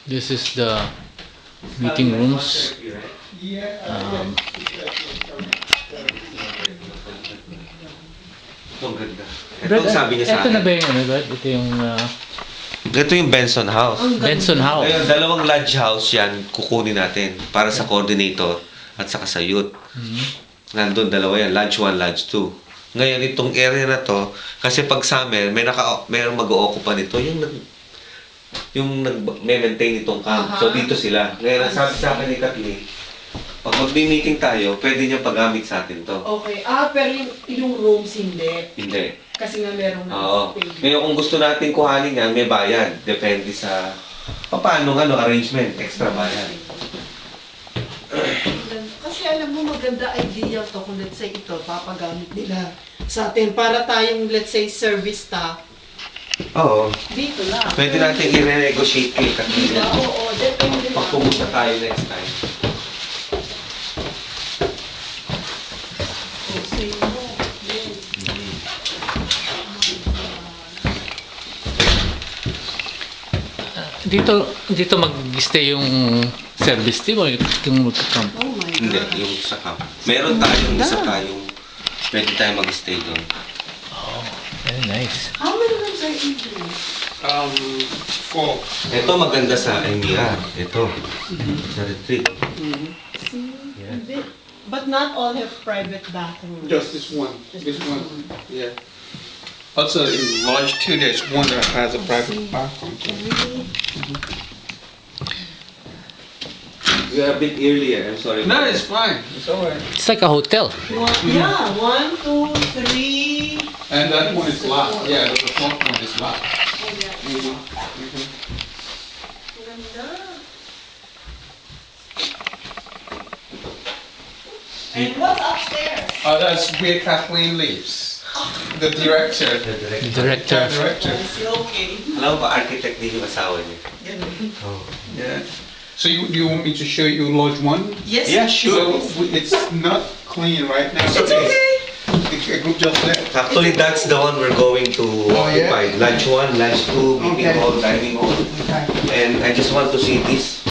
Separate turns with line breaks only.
This is the meeting rooms.
Ito ang ganda. Ito ang sabi niya sa
Ito na
akin.
ba yung ano, Brad? Ito yung
Ito yung Benson House.
Benson House.
Ngayon, dalawang lodge house yan kukunin natin para sa coordinator at saka sa youth. Nandun dalawa yan, lodge 1, lodge 2. Ngayon, itong area na to, kasi pag summer, mayroong mag-o-occupa nito, yung nag-maintain itong camp. So, dito sila. Ngayon, ang sabi sa akin ni Kathleen, pag mag-meeting tayo, pwede niya paggamit sa atin to.
Okay. Pero yung rooms hindi.
Hindi.
Kasi nga merong
Oo. Ngayon, kung gusto natin kuhanin yan, may bayad. Depende sa paano arrangement, extra bayad.
Kasi alam mo, maganda idea to kung let's say ito, papagamit nila sa atin para tayong let's say service staff.
Oo.
Dito lang.
Pwede natin i-renegotiate kay Kathleen.
Oo, depende lang.
Pag pumunta tayo next time.
Say mo. Yes.
Dito mag-stay yung service team o yung mag-camp?
Oh my God.
Hindi, yung sa camp. Meron tayong isa tayong pwede tayo mag-stay doon.
Oh, very nice.
How many rooms are in here?
4.
Ito maganda sa Emira. Ito. Sa retreat.
Yeah. But not all have private bathrooms.
Just this one.
Just
This
this
one.
one.
Yeah. Also, in Lodge 2, there's one that has a private bathroom.
We are a bit earlier. I'm sorry.
No, it's fine. It's alright.
It's like a hotel.
Yeah, 1, 2, 3.
And that one is locked. Yeah, the fourth one is locked.
Oh, yeah. Ganda. And what's upstairs?
That's where Kathleen lives. The director.
The director.
The director.
Director.
Okay.
Alam mo ba, architect din yung asawa niya.
Ganun.
Oh.
Yeah. So you want me to show you Lodge 1?
Yes.
Yeah, sure.
So it's not clean right now.
It's okay.
A group just left.
Actually, that's the one we're going to
yeah?
occupy. Lunch 1, lunch 2, meeting
Okay.
hall, dining hall. And I just want to see this